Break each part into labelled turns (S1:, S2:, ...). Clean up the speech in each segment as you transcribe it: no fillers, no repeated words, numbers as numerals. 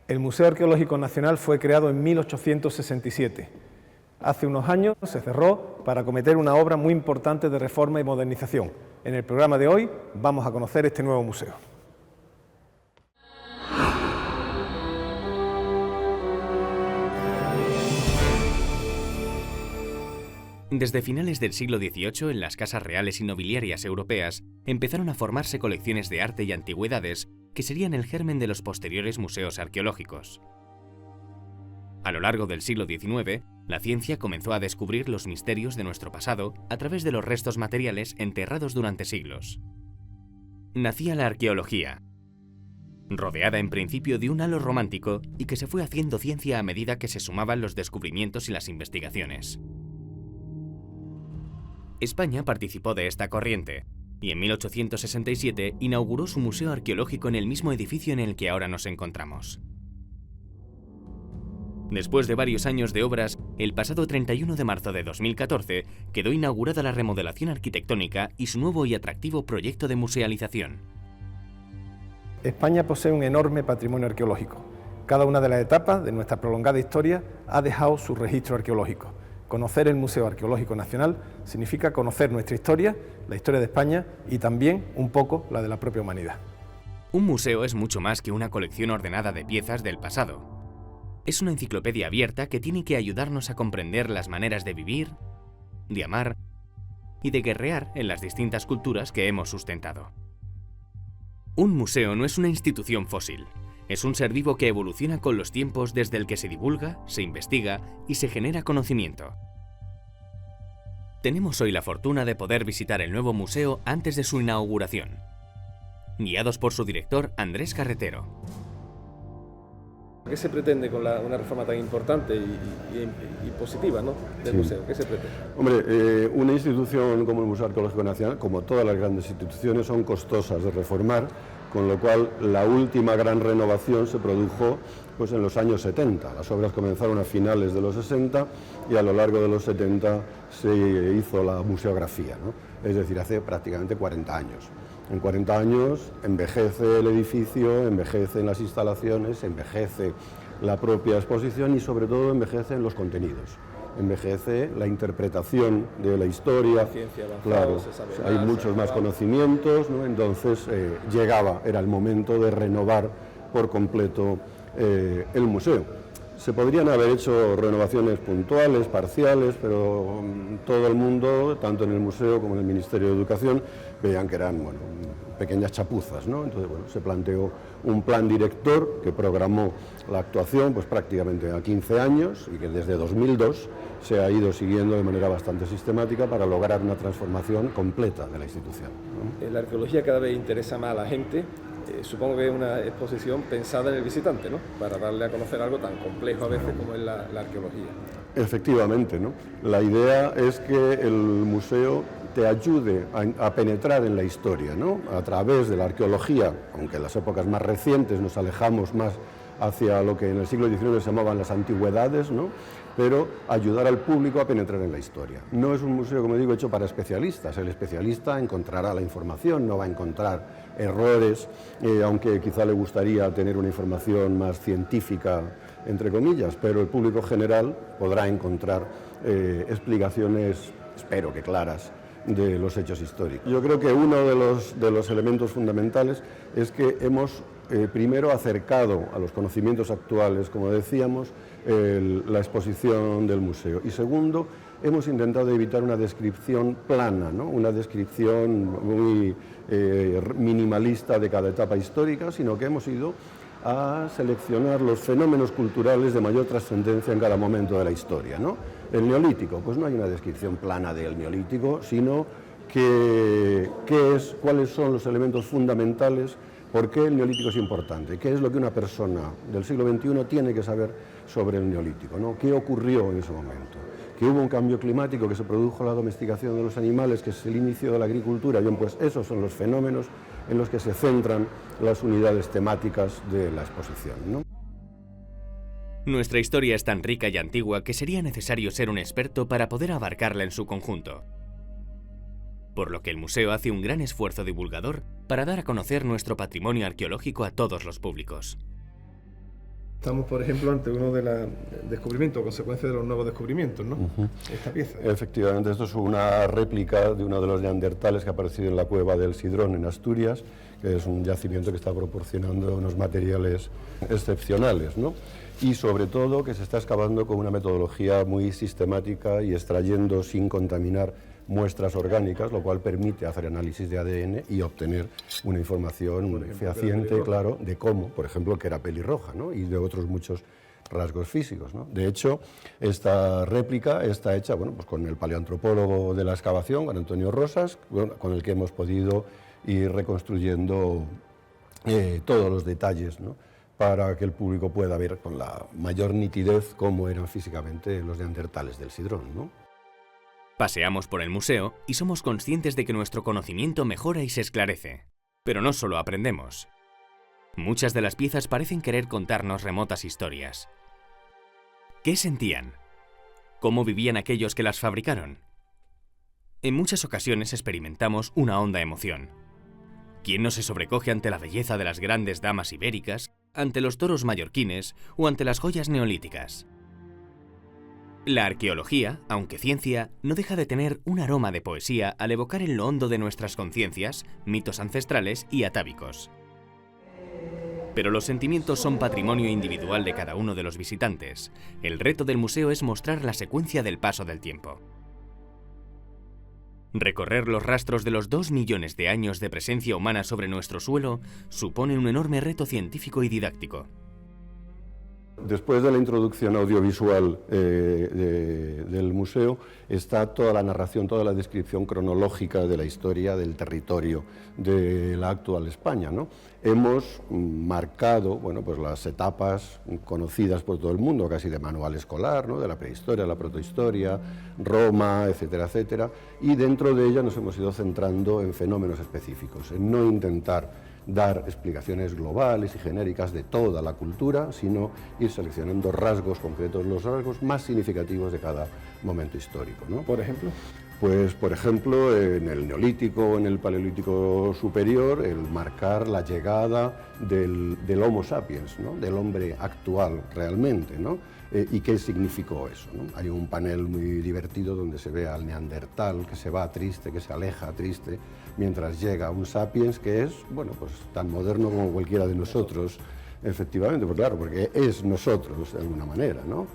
S1: El Museo Arqueológico Nacional fue creado en 1867. Hace unos años se cerró para acometer una obra muy importante de reforma y modernización. En el programa de hoy vamos a conocer este nuevo museo.
S2: Desde finales del siglo XVIII, en las casas reales y nobiliarias europeas, empezaron a formarse colecciones de arte y antigüedades que serían el germen de los posteriores museos arqueológicos. A lo largo del siglo XIX, la ciencia comenzó a descubrir los misterios de nuestro pasado a través de los restos materiales enterrados durante siglos. Nacía la arqueología, rodeada en principio de un halo romántico y que se fue haciendo ciencia a medida que se sumaban los descubrimientos y las investigaciones. España participó de esta corriente y en 1867 inauguró su museo arqueológico en el mismo edificio en el que ahora nos encontramos. Después de varios años de obras, el pasado 31 de marzo de 2014 quedó inaugurada la remodelación arquitectónica y su nuevo y atractivo proyecto de musealización.
S1: España posee un enorme patrimonio arqueológico. Cada una de las etapas de nuestra prolongada historia ha dejado su registro arqueológico. Conocer el Museo Arqueológico Nacional significa conocer nuestra historia, la historia de España y también un poco la de la propia humanidad.
S2: Un museo es mucho más que una colección ordenada de piezas del pasado. Es una enciclopedia abierta que tiene que ayudarnos a comprender las maneras de vivir, de amar y de guerrear en las distintas culturas que hemos sustentado. Un museo no es una institución fósil. Es un ser vivo que evoluciona con los tiempos desde el que se divulga, se investiga y se genera conocimiento. Tenemos hoy la fortuna de poder visitar el nuevo museo antes de su inauguración, guiados por su director Andrés Carretero.
S1: ¿Qué se pretende con una reforma tan importante y positiva, ¿no?, del museo? ¿Qué se pretende?
S3: Hombre, una institución como el Museo Arqueológico Nacional, como todas las grandes instituciones, son costosas de reformar, con lo cual la última gran renovación se produjo pues, en los años 70. Las obras comenzaron a finales de los 60 y a lo largo de los 70 se hizo la museografía, ¿no? Es decir, hace prácticamente 40 años. En 40 años envejece el edificio, envejecen las instalaciones, envejece la propia exposición y sobre todo envejecen los contenidos. Envejece la interpretación de la historia,
S1: la ciencia avanzada,
S3: claro, hay muchos más conocimientos, ¿no? Entonces era el momento de renovar por completo el museo. Se podrían haber hecho renovaciones puntuales, parciales, pero todo el mundo, tanto en el museo como en el Ministerio de Educación, veían que eran pequeñas chapuzas, ¿no? Entonces se planteó un plan director que programó la actuación pues, prácticamente a 15 años y que desde 2002 se ha ido siguiendo de manera bastante sistemática para lograr una transformación completa de la institución, ¿no?
S1: La arqueología cada vez interesa más a la gente. Supongo que es una exposición pensada en el visitante, ¿no?, para darle a conocer algo tan complejo a veces como es la arqueología.
S3: Efectivamente, ¿no? La idea es que el museo te ayude a penetrar en la historia, ¿no?, a través de la arqueología, aunque en las épocas más recientes nos alejamos más hacia lo que en el siglo XIX se llamaban las antigüedades, ¿no?, pero ayudar al público a penetrar en la historia. No es un museo, como digo, hecho para especialistas. El especialista encontrará la información, no va a encontrar errores, aunque quizá le gustaría tener una información más científica, entre comillas, pero el público general podrá encontrar explicaciones, espero que claras, de los hechos históricos. Yo creo que uno de los elementos fundamentales es que hemos primero acercado a los conocimientos actuales, como decíamos, la exposición del museo. Y segundo, hemos intentado evitar una descripción plana, ¿no?, una descripción muy minimalista de cada etapa histórica, sino que hemos ido a seleccionar los fenómenos culturales de mayor trascendencia en cada momento de la historia, ¿no? El Neolítico, pues no hay una descripción plana del Neolítico, sino cuáles son los elementos fundamentales. ¿Por qué el Neolítico es importante? ¿Qué es lo que una persona del siglo XXI tiene que saber sobre el Neolítico, ¿no? ¿Qué ocurrió en ese momento? Que hubo un cambio climático, que se produjo la domesticación de los animales, que es el inicio de la agricultura. Bien, pues esos son los fenómenos en los que se centran las unidades temáticas de la exposición, ¿no?
S2: Nuestra historia es tan rica y antigua que sería necesario ser un experto para poder abarcarla en su conjunto. Por lo que el museo hace un gran esfuerzo divulgador para dar a conocer nuestro patrimonio arqueológico a todos los públicos.
S1: Estamos, por ejemplo, ante uno de los descubrimientos, consecuencia de los nuevos descubrimientos, ¿no? Esta pieza.
S3: Efectivamente, esto es una réplica de uno de los neandertales que ha aparecido en la cueva del Sidrón, en Asturias, que es un yacimiento que está proporcionando unos materiales excepcionales, ¿no? Y sobre todo que se está excavando con una metodología muy sistemática y extrayendo sin contaminar muestras orgánicas, lo cual permite hacer análisis de ADN y obtener una información fehaciente, claro, de cómo, por ejemplo, que era pelirroja, ¿no? Y de otros muchos rasgos físicos, ¿no? De hecho, esta réplica está hecha, bueno, pues con el paleoantropólogo de la excavación, con Antonio Rosas, con el que hemos podido ir reconstruyendo todos los detalles, ¿no? Para que el público pueda ver con la mayor nitidez cómo eran físicamente los neandertales del Sidrón, ¿no?
S2: Paseamos por el museo y somos conscientes de que nuestro conocimiento mejora y se esclarece. Pero no solo aprendemos. Muchas de las piezas parecen querer contarnos remotas historias. ¿Qué sentían? ¿Cómo vivían aquellos que las fabricaron? En muchas ocasiones experimentamos una honda emoción. ¿Quién no se sobrecoge ante la belleza de las grandes damas ibéricas, ante los toros mallorquines o ante las joyas neolíticas? La arqueología, aunque ciencia, no deja de tener un aroma de poesía al evocar en lo hondo de nuestras conciencias mitos ancestrales y atávicos. Pero los sentimientos son patrimonio individual de cada uno de los visitantes. El reto del museo es mostrar la secuencia del paso del tiempo. Recorrer los rastros de los 2 millones de años de presencia humana sobre nuestro suelo supone un enorme reto científico y didáctico.
S3: Después de la introducción audiovisual del museo está toda la narración, toda la descripción cronológica de la historia del territorio de la actual España, ¿no? Hemos marcado, bueno, pues las etapas conocidas por todo el mundo, casi de manual escolar, ¿no? De la prehistoria, la protohistoria, Roma, etcétera, etcétera, y dentro de ella nos hemos ido centrando en fenómenos específicos, en no intentar dar explicaciones globales y genéricas de toda la cultura, sino ir seleccionando rasgos concretos, los rasgos más significativos de cada momento histórico, ¿no?
S1: Por ejemplo.
S3: Pues, por ejemplo, en el Neolítico o en el Paleolítico Superior, el marcar la llegada del Homo sapiens, ¿no? Del hombre actual realmente, ¿no? ¿Y qué significó eso, ¿no? Hay un panel muy divertido donde se ve al neandertal que se va triste, que se aleja triste, mientras llega un sapiens que es, bueno, pues tan moderno como cualquiera de nosotros, efectivamente, pues claro, porque es nosotros de alguna manera, ¿no?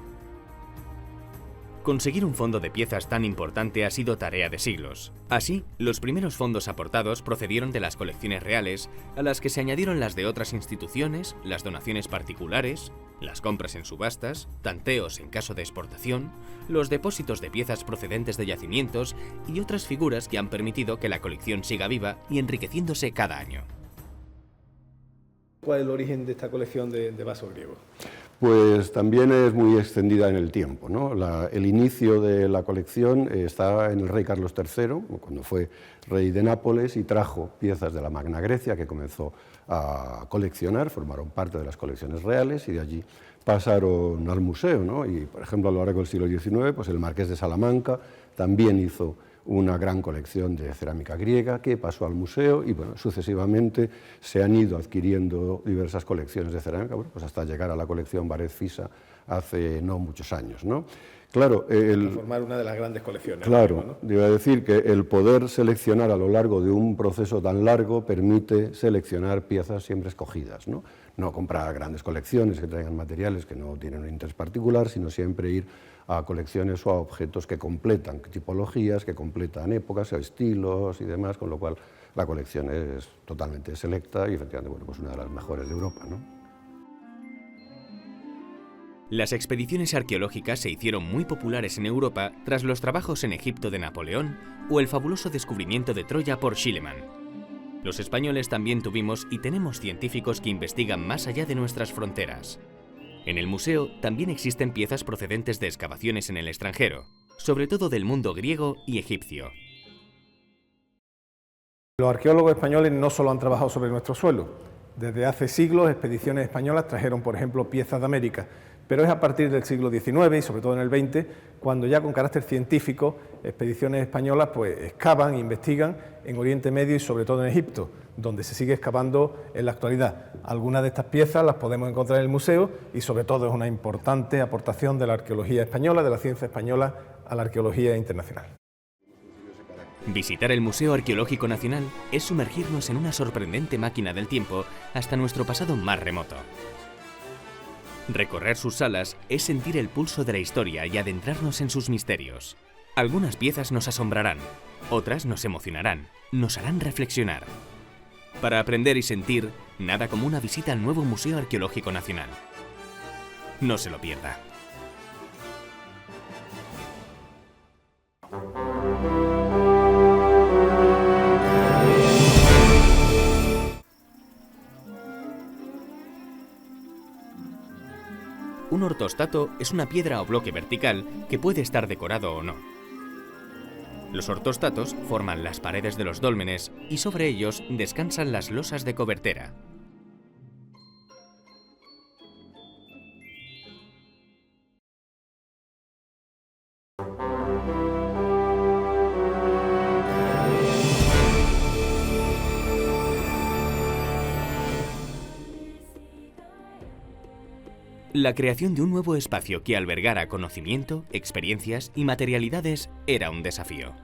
S2: Conseguir un fondo de piezas tan importante ha sido tarea de siglos. Así, los primeros fondos aportados procedieron de las colecciones reales, a las que se añadieron las de otras instituciones, las donaciones particulares, las compras en subastas, tanteos en caso de exportación, los depósitos de piezas procedentes de yacimientos y otras figuras que han permitido que la colección siga viva y enriqueciéndose cada año.
S1: ¿Cuál es el origen de esta colección de vasos griegos?
S3: Pues también es muy extendida en el tiempo, ¿no? El inicio de la colección está en el rey Carlos III, cuando fue rey de Nápoles y trajo piezas de la Magna Grecia que comenzó a coleccionar, formaron parte de las colecciones reales y de allí pasaron al museo, ¿no? Y, por ejemplo, a lo largo del siglo XIX, pues el marqués de Salamanca también hizo una gran colección de cerámica griega que pasó al museo y, bueno, sucesivamente se han ido adquiriendo diversas colecciones de cerámica, bueno, pues hasta llegar a la colección Barez-Fisa hace no muchos años, ¿no? Claro,
S1: formar una de las grandes colecciones.
S3: Claro, ¿no? Iba a decir que el poder seleccionar a lo largo de un proceso tan largo permite seleccionar piezas siempre escogidas, ¿no? No comprar grandes colecciones que traigan materiales que no tienen un interés particular, sino siempre ir a colecciones o a objetos que completan tipologías, que completan épocas o estilos y demás, con lo cual la colección es totalmente selecta y efectivamente, bueno, pues una de las mejores de Europa, ¿no?
S2: Las expediciones arqueológicas se hicieron muy populares en Europa tras los trabajos en Egipto de Napoleón o el fabuloso descubrimiento de Troya por Schliemann. Los españoles también tuvimos y tenemos científicos que investigan más allá de nuestras fronteras. En el museo también existen piezas procedentes de excavaciones en el extranjero, sobre todo del mundo griego y egipcio.
S1: Los arqueólogos españoles no solo han trabajado sobre nuestro suelo. Desde hace siglos, expediciones españolas trajeron, por ejemplo, piezas de América, pero es a partir del siglo XIX y sobre todo en el XX cuando ya con carácter científico expediciones españolas pues excavan, investigan en Oriente Medio y sobre todo en Egipto, donde se sigue excavando en la actualidad. Algunas de estas piezas las podemos encontrar en el museo y sobre todo es una importante aportación de la arqueología española, de la ciencia española a la arqueología internacional.
S2: Visitar el Museo Arqueológico Nacional es sumergirnos en una sorprendente máquina del tiempo hasta nuestro pasado más remoto. Recorrer sus salas es sentir el pulso de la historia y adentrarnos en sus misterios. Algunas piezas nos asombrarán, otras nos emocionarán, nos harán reflexionar. Para aprender y sentir, nada como una visita al nuevo Museo Arqueológico Nacional. No se lo pierda. Un ortostato es una piedra o bloque vertical que puede estar decorado o no. Los ortostatos forman las paredes de los dólmenes y sobre ellos descansan las losas de cobertera. La creación de un nuevo espacio que albergara conocimiento, experiencias y materialidades era un desafío.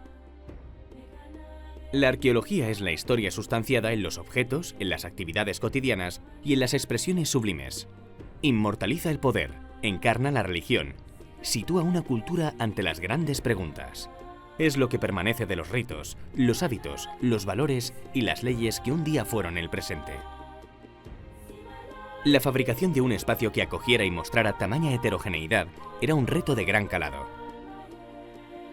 S2: La arqueología es la historia sustanciada en los objetos, en las actividades cotidianas y en las expresiones sublimes. Inmortaliza el poder, encarna la religión, sitúa una cultura ante las grandes preguntas. Es lo que permanece de los ritos, los hábitos, los valores y las leyes que un día fueron el presente. La fabricación de un espacio que acogiera y mostrara tamaña heterogeneidad era un reto de gran calado.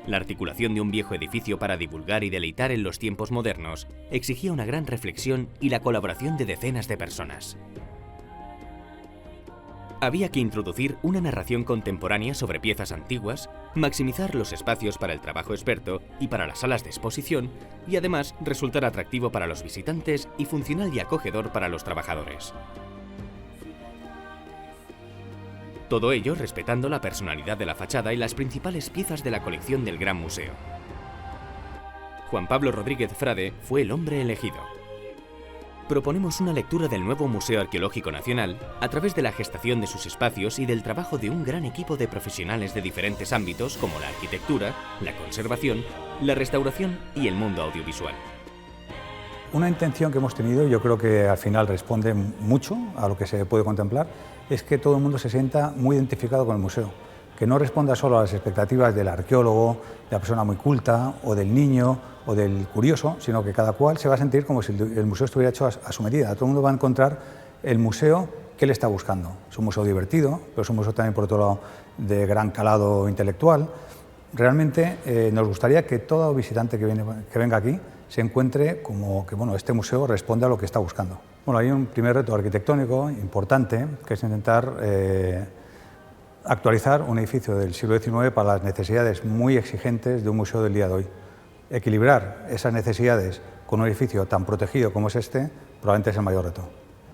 S2: La articulación de un viejo edificio para divulgar y deleitar en los tiempos modernos exigía una gran reflexión y la colaboración de decenas de personas. Había que introducir una narración contemporánea sobre piezas antiguas, maximizar los espacios para el trabajo experto y para las salas de exposición, y además resultar atractivo para los visitantes y funcional y acogedor para los trabajadores. Todo ello respetando la personalidad de la fachada y las principales piezas de la colección del Gran Museo. Juan Pablo Rodríguez Frade fue el hombre elegido. Proponemos una lectura del nuevo Museo Arqueológico Nacional a través de la gestación de sus espacios y del trabajo de un gran equipo de profesionales de diferentes ámbitos como la arquitectura, la conservación, la restauración y el mundo audiovisual.
S4: Una intención que hemos tenido, yo creo que al final responde mucho a lo que se puede contemplar, es que todo el mundo se sienta muy identificado con el museo, que no responda solo a las expectativas del arqueólogo, de la persona muy culta, o del niño, o del curioso, sino que cada cual se va a sentir como si el museo estuviera hecho a su medida. Todo el mundo va a encontrar el museo que él está buscando. Es un museo divertido, pero es un museo también, por otro lado, de gran calado intelectual. Realmente nos gustaría que todo visitante que venga aquí se encuentre como que este museo responde a lo que está buscando. Bueno, hay un primer reto arquitectónico importante, que es intentar actualizar un edificio del siglo XIX para las necesidades muy exigentes de un museo del día de hoy. Equilibrar esas necesidades con un edificio tan protegido como es este, probablemente es el mayor reto.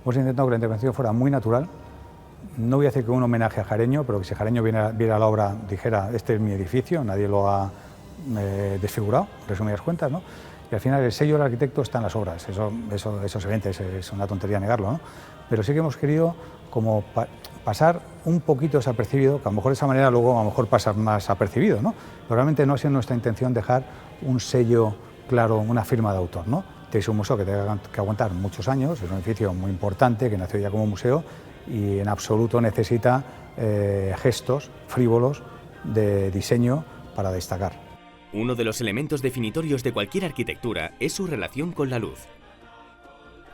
S4: Hemos intentado que la intervención fuera muy natural. No voy a decir que un homenaje a Jareño, pero que si Jareño viera la obra, dijera, este es mi edificio, nadie lo ha desfigurado, en resumidas cuentas, ¿no? Y al final el sello del arquitecto está en las obras, eso es evidente, es una tontería negarlo, ¿no? Pero sí que hemos querido como pasar un poquito desapercibido, que a lo mejor de esa manera luego a lo mejor pasa más apercibido, ¿no? Pero realmente no ha sido nuestra intención dejar un sello claro, una firma de autor, ¿no? Es un museo que tiene que aguantar muchos años, es un edificio muy importante que nació ya como museo y en absoluto necesita gestos frívolos de diseño para destacar.
S2: Uno de los elementos definitorios de cualquier arquitectura es su relación con la luz.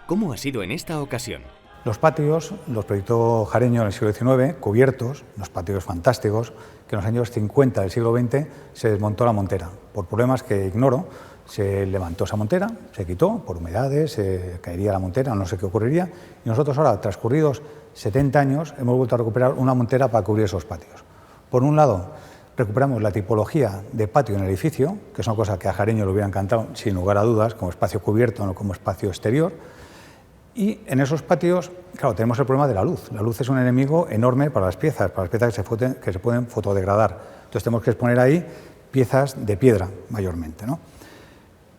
S2: ¿Cómo ha sido en esta ocasión?
S4: Los patios los proyectó Jareño en el siglo XIX, cubiertos, unos patios fantásticos, que en los años 50 del siglo XX se desmontó la montera. Por problemas que ignoro, se levantó esa montera, se quitó por humedades, se caería la montera, no sé qué ocurriría, y nosotros ahora, transcurridos 70 años, hemos vuelto a recuperar una montera para cubrir esos patios. Por un lado, recuperamos la tipología de patio en el edificio, que es una cosa que a Jareño le hubiera encantado, sin lugar a dudas, como espacio cubierto, no como espacio exterior. Y en esos patios, claro, tenemos el problema de la luz. La luz es un enemigo enorme para las piezas que se pueden fotodegradar. Entonces tenemos que exponer ahí piezas de piedra, mayormente, ¿no?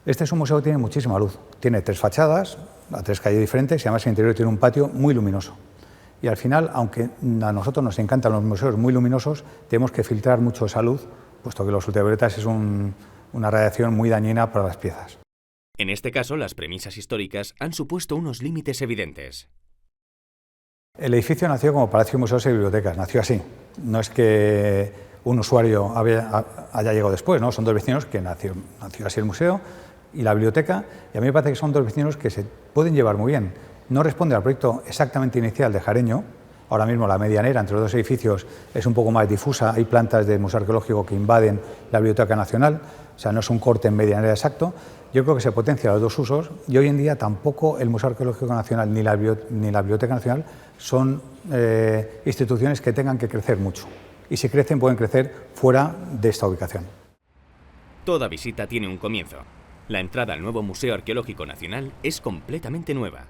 S4: Este es un museo que tiene muchísima luz. Tiene 3 fachadas, a 3 calles diferentes, y además el interior tiene un patio muy luminoso. Y al final, aunque a nosotros nos encantan los museos muy luminosos, tenemos que filtrar mucho esa luz, puesto que los ultravioletas es una radiación muy dañina para las piezas.
S2: En este caso, las premisas históricas han supuesto unos límites evidentes.
S4: El edificio nació como Palacio de Museos y Bibliotecas, nació así. No es que un usuario haya llegado después, ¿no? Son 2 vecinos que nació así el museo y la biblioteca, y a mí me parece que son 2 vecinos que se pueden llevar muy bien. No responde al proyecto exactamente inicial de Jareño. Ahora mismo la medianera entre los 2 edificios es un poco más difusa, hay plantas del Museo Arqueológico que invaden la Biblioteca Nacional, o sea, no es un corte en medianera exacto. Yo creo que se potencian los 2 usos y hoy en día tampoco el Museo Arqueológico Nacional ni la Biblioteca Nacional son instituciones que tengan que crecer mucho. Y si crecen, pueden crecer fuera de esta ubicación.
S2: Toda visita tiene un comienzo. La entrada al nuevo Museo Arqueológico Nacional es completamente nueva.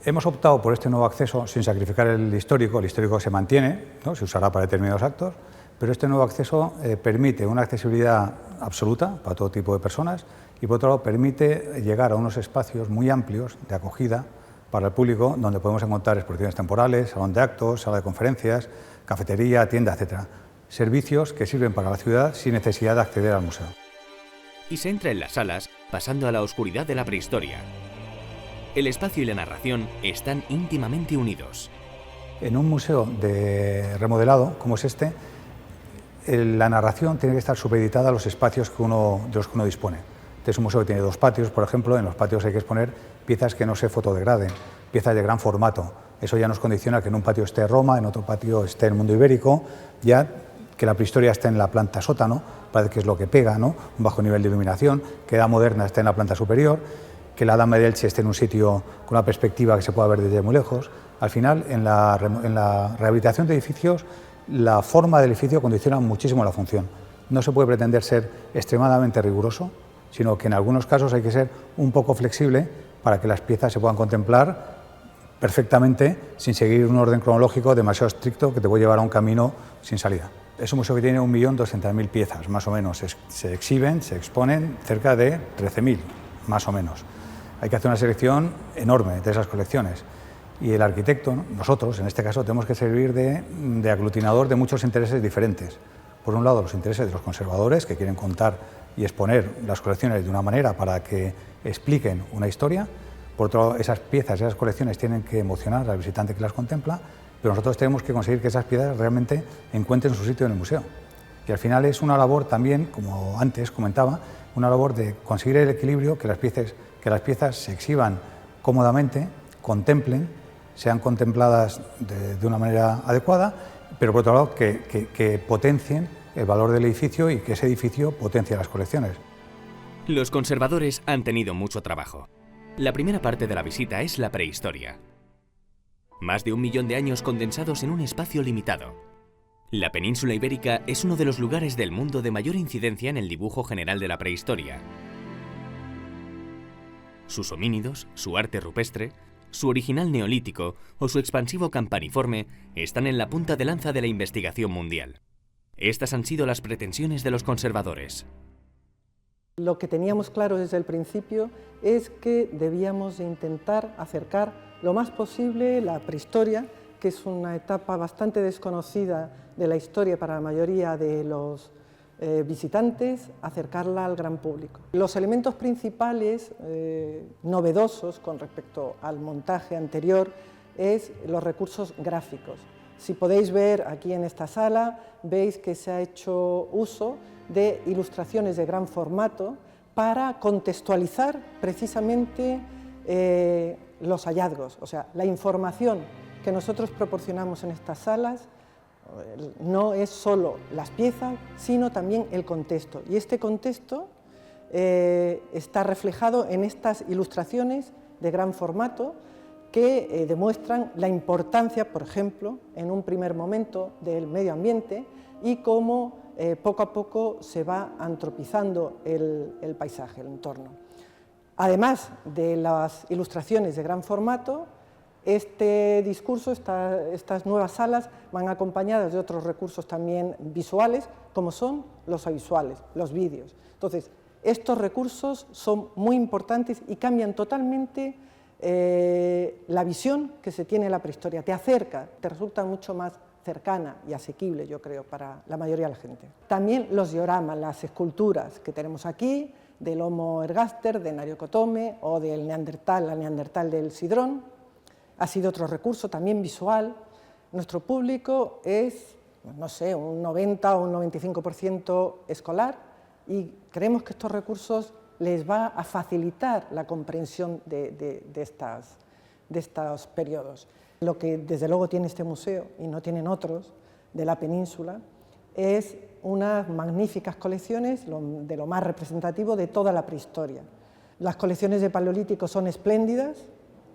S4: Hemos optado por este nuevo acceso sin sacrificar el histórico se mantiene, ¿no? Se usará para determinados actos, pero este nuevo acceso permite una accesibilidad absoluta para todo tipo de personas y por otro lado permite llegar a unos espacios muy amplios de acogida para el público donde podemos encontrar exposiciones temporales, salón de actos, sala de conferencias, cafetería, tienda, etc. Servicios que sirven para la ciudad sin necesidad de acceder al museo.
S2: Y se entra en las salas pasando a la oscuridad de la prehistoria. El espacio y la narración están íntimamente unidos.
S4: En un museo de remodelado como es este, la narración tiene que estar supeditada a los espacios de los que uno dispone. Este es un museo que tiene 2 patios, por ejemplo. En los patios hay que exponer piezas que no se fotodegraden, piezas de gran formato. Eso ya nos condiciona que en un patio esté Roma, en otro patio esté el mundo ibérico, ya que la prehistoria esté en la planta sótano, parece que es lo que pega, ¿no? Un bajo nivel de iluminación, que la Edad Moderna esté en la planta superior, que la Dama de Elche esté en un sitio con una perspectiva que se pueda ver desde muy lejos. Al final, en la rehabilitación de edificios, la forma del edificio condiciona muchísimo la función. No se puede pretender ser extremadamente riguroso, sino que en algunos casos hay que ser un poco flexible para que las piezas se puedan contemplar perfectamente sin seguir un orden cronológico demasiado estricto que te puede llevar a un camino sin salida. Es un museo que tiene 1.200.000 piezas, más o menos. Se exhiben, se exponen cerca de 13.000, más o menos. Hay que hacer una selección enorme de esas colecciones. Y el arquitecto, nosotros en este caso, tenemos que servir de aglutinador de muchos intereses diferentes. Por un lado, los intereses de los conservadores, que quieren contar y exponer las colecciones de una manera para que expliquen una historia. Por otro lado, esas piezas, esas colecciones tienen que emocionar al visitante que las contempla, pero nosotros tenemos que conseguir que esas piezas realmente encuentren su sitio en el museo. Y al final es una labor también, como antes comentaba, una labor de conseguir el equilibrio, que las piezas se exhiban cómodamente, contemplen, sean contempladas de una manera adecuada, pero por otro lado que potencien el valor del edificio y que ese edificio potencie las colecciones.
S2: Los conservadores han tenido mucho trabajo. La primera parte de la visita es la prehistoria. Más de 1 millón de años condensados en un espacio limitado. La península ibérica es uno de los lugares del mundo de mayor incidencia en el dibujo general de la prehistoria. Sus homínidos, su arte rupestre, su original neolítico o su expansivo campaniforme están en la punta de lanza de la investigación mundial. Estas han sido las pretensiones de los conservadores.
S5: Lo que teníamos claro desde el principio es que debíamos intentar acercar lo más posible la prehistoria, que es una etapa bastante desconocida de la historia para la mayoría de los visitantes, acercarla al gran público. Los elementos principales novedosos con respecto al montaje anterior es los recursos gráficos. Si podéis ver aquí en esta sala, veis que se ha hecho uso de ilustraciones de gran formato para contextualizar precisamente los hallazgos, o sea, la información que nosotros proporcionamos en estas salas no es solo las piezas, sino también el contexto. Y este contexto está reflejado en estas ilustraciones de gran formato que demuestran la importancia, por ejemplo, en un primer momento del medio ambiente y cómo poco a poco se va antropizando el paisaje, el entorno. Además de las ilustraciones de gran formato, este discurso, estas nuevas salas van acompañadas de otros recursos también visuales, como son los audiovisuales, los vídeos. Entonces, estos recursos son muy importantes y cambian totalmente la visión que se tiene de la prehistoria. Te acerca, te resulta mucho más cercana y asequible, yo creo, para la mayoría de la gente. También los dioramas, las esculturas que tenemos aquí, del Homo ergaster, de Nariokotome, o del Neandertal, la Neandertal del Sidrón, ha sido otro recurso también visual. Nuestro público es, no sé, un 90 o un 95% escolar, y creemos que estos recursos les va a facilitar la comprensión de estos periodos. Lo que desde luego tiene este museo, y no tienen otros de la península, es unas magníficas colecciones de lo más representativo de toda la prehistoria. Las colecciones de Paleolítico son espléndidas,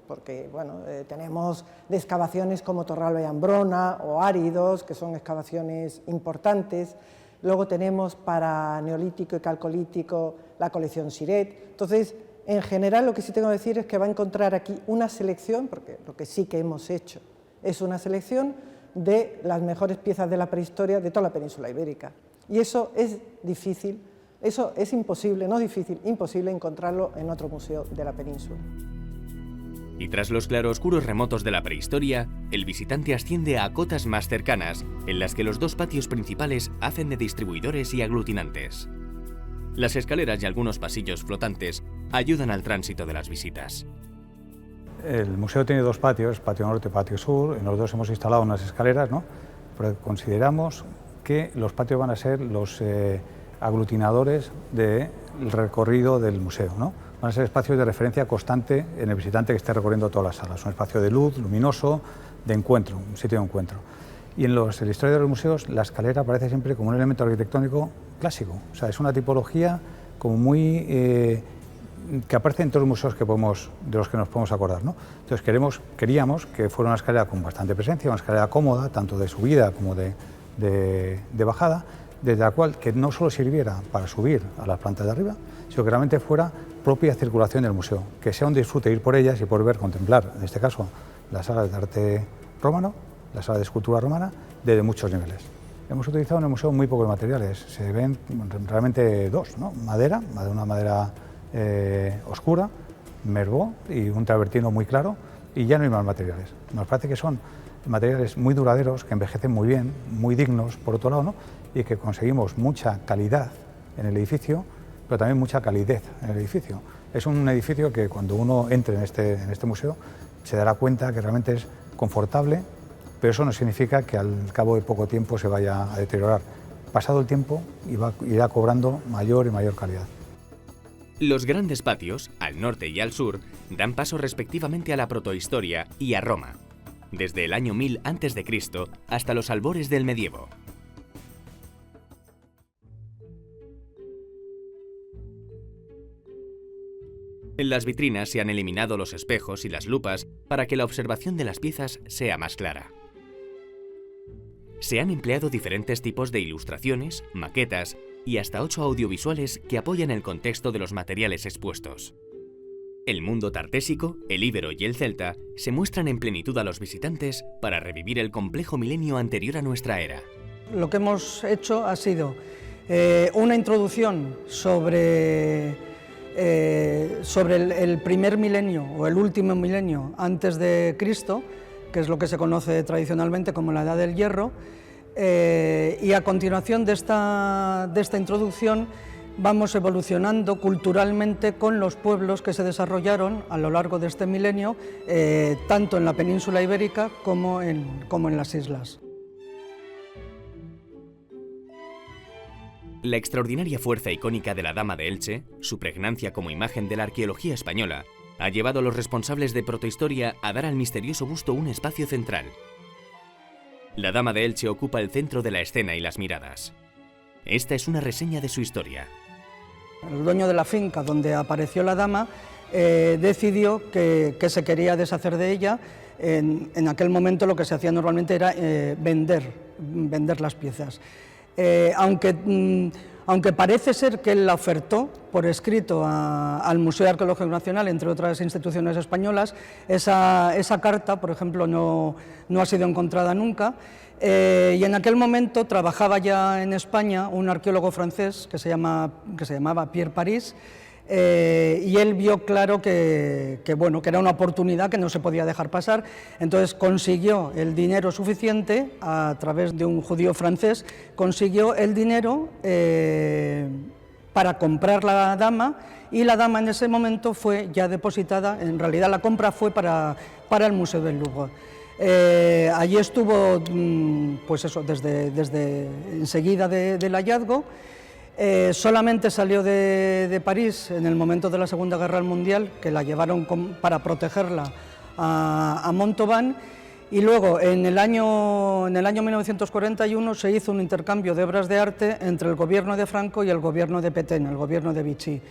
S5: porque bueno, tenemos de excavaciones como Torralba y Ambrona o Áridos, que son excavaciones importantes. Luego tenemos para Neolítico y Calcolítico la colección Siret. Entonces, en general, lo que sí tengo que decir es que va a encontrar aquí una selección, porque lo que sí que hemos hecho es una selección de las mejores piezas de la prehistoria de toda la península ibérica. Y eso es difícil, eso es imposible, no difícil, imposible encontrarlo en otro museo de la península.
S2: Y tras los claroscuros remotos de la prehistoria, el visitante asciende a cotas más cercanas, en las que los dos patios principales hacen de distribuidores y aglutinantes. Las escaleras y algunos pasillos flotantes ayudan al tránsito de las visitas.
S4: El museo tiene dos patios, patio norte y patio sur. En los dos hemos instalado unas escaleras, ¿no? Porque consideramos que los patios van a ser los aglutinadores del recorrido del museo, ¿no? Van a ser espacios de referencia constante en el visitante que esté recorriendo todas las salas. Un espacio de luz, luminoso, de encuentro, un sitio de encuentro. Y en la historia de los museos, la escalera aparece siempre como un elemento arquitectónico clásico. O sea, es una tipología como muy que aparece en todos los museos de los que nos podemos acordar, ¿no? Entonces queríamos que fuera una escalera con bastante presencia, una escalera cómoda, tanto de subida como de bajada, desde la cual que no solo sirviera para subir a las plantas de arriba, sino que realmente fuera propia circulación del museo, que sea un disfrute ir por ellas y poder contemplar, en este caso, las salas de arte romano, la sala de escultura romana, desde muchos niveles. Hemos utilizado en el museo muy pocos materiales, se ven realmente dos, ¿no? Una madera oscura, merbó y un travertino muy claro, y ya no hay más materiales. Nos parece que son materiales muy duraderos, que envejecen muy bien, muy dignos, por otro lado, ¿no? Y que conseguimos mucha calidad en el edificio, pero también mucha calidez en el edificio. Es un edificio que cuando uno entre en este museo se dará cuenta que realmente es confortable, pero eso no significa que al cabo de poco tiempo se vaya a deteriorar. Pasado el tiempo irá cobrando mayor y mayor calidad.
S2: Los grandes patios, al norte y al sur, dan paso respectivamente a la protohistoria y a Roma, desde el año 1000 a.C. hasta los albores del medievo. En las vitrinas se han eliminado los espejos y las lupas para que la observación de las piezas sea más clara. Se han empleado diferentes tipos de ilustraciones, maquetas y hasta 8 audiovisuales que apoyan el contexto de los materiales expuestos. El mundo tartésico, el íbero y el celta se muestran en plenitud a los visitantes para revivir el complejo milenio anterior a nuestra era.
S6: Lo que hemos hecho ha sido una introducción sobre el primer milenio o el último milenio antes de Cristo, que es lo que se conoce tradicionalmente como la Edad del Hierro, y a continuación de esta introducción vamos evolucionando culturalmente con los pueblos que se desarrollaron a lo largo de este milenio, tanto en la península ibérica como en las islas.
S2: La extraordinaria fuerza icónica de la Dama de Elche, su pregnancia como imagen de la arqueología española, ha llevado a los responsables de protohistoria a dar al misterioso busto un espacio central. La Dama de Elche ocupa el centro de la escena y las miradas. Esta es una reseña de su historia.
S6: El dueño de la finca donde apareció la dama decidió que se quería deshacer de ella. En aquel momento lo que se hacía normalmente era vender las piezas. Aunque parece ser que él la ofertó por escrito al Museo Arqueológico Nacional, entre otras instituciones españolas, esa carta, por ejemplo, no ha sido encontrada nunca. Y en aquel momento trabajaba ya en España un arqueólogo francés que se llamaba Pierre Paris, y él vio claro que era una oportunidad que no se podía dejar pasar. Entonces consiguió el dinero suficiente, a través de un judío francés, consiguió el dinero para comprar la dama, y la dama en ese momento fue ya depositada. En realidad la compra fue para el Museo del Louvre. Allí estuvo, pues eso, desde enseguida del hallazgo. Solamente salió de París en el momento de la Segunda Guerra Mundial, que la llevaron para protegerla a Montauban, y luego en el año 1941 se hizo un intercambio de obras de arte entre el gobierno de Franco y el gobierno de Pétain, el gobierno de Vichy.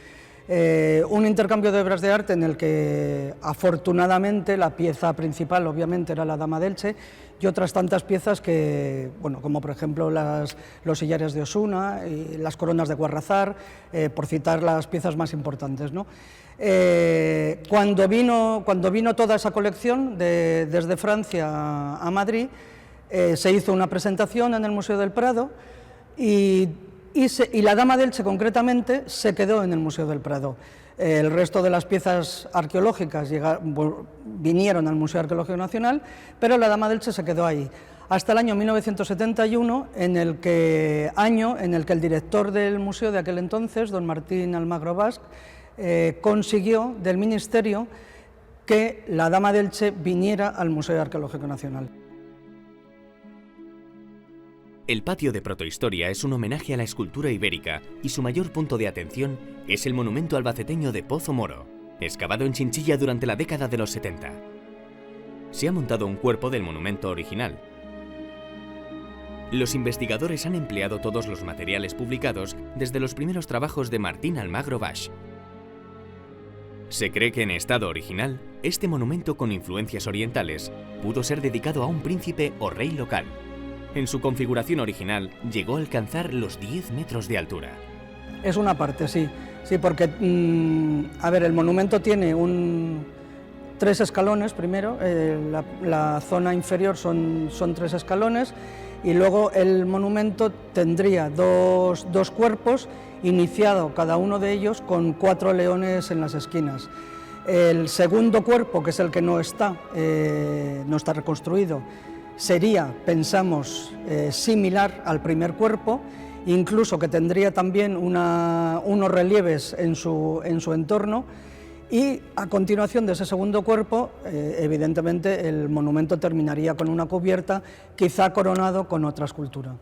S6: Un intercambio de obras de arte en el que afortunadamente la pieza principal obviamente era la Dama d'Elche, y otras tantas piezas que, como por ejemplo los sillares de Osuna y las coronas de Guarrazar, por citar las piezas más importantes, ¿no? Cuando vino toda esa colección desde Francia a Madrid, se hizo una presentación en el Museo del Prado, y la Dama d'Elche concretamente se quedó en el Museo del Prado. El resto de las piezas arqueológicas vinieron al Museo Arqueológico Nacional, pero la Dama d'Elche se quedó ahí, hasta el año 1971, en el que el director del museo de aquel entonces, don Martín Almagro Basc, consiguió del Ministerio que la Dama d'Elche viniera al Museo Arqueológico Nacional.
S2: El patio de protohistoria es un homenaje a la escultura ibérica, y su mayor punto de atención es el monumento albaceteño de Pozo Moro, excavado en Chinchilla durante la década de los 70. Se ha montado un cuerpo del monumento original. Los investigadores han empleado todos los materiales publicados desde los primeros trabajos de Martín Almagro Basc. Se cree que en estado original, este monumento con influencias orientales pudo ser dedicado a un príncipe o rey local. En su configuración original llegó a alcanzar los 10 metros de altura.
S6: Es una parte, sí, porque, el monumento tiene 3 escalones primero, la zona inferior son 3 escalones, y luego el monumento tendría dos cuerpos, iniciado cada uno de ellos con 4 leones en las esquinas. El segundo cuerpo, que es el que no está reconstruido, sería, pensamos, similar al primer cuerpo, incluso que tendría también unos relieves en su entorno, y a continuación de ese segundo cuerpo, evidentemente el monumento terminaría con una cubierta, quizá coronado con otra escultura.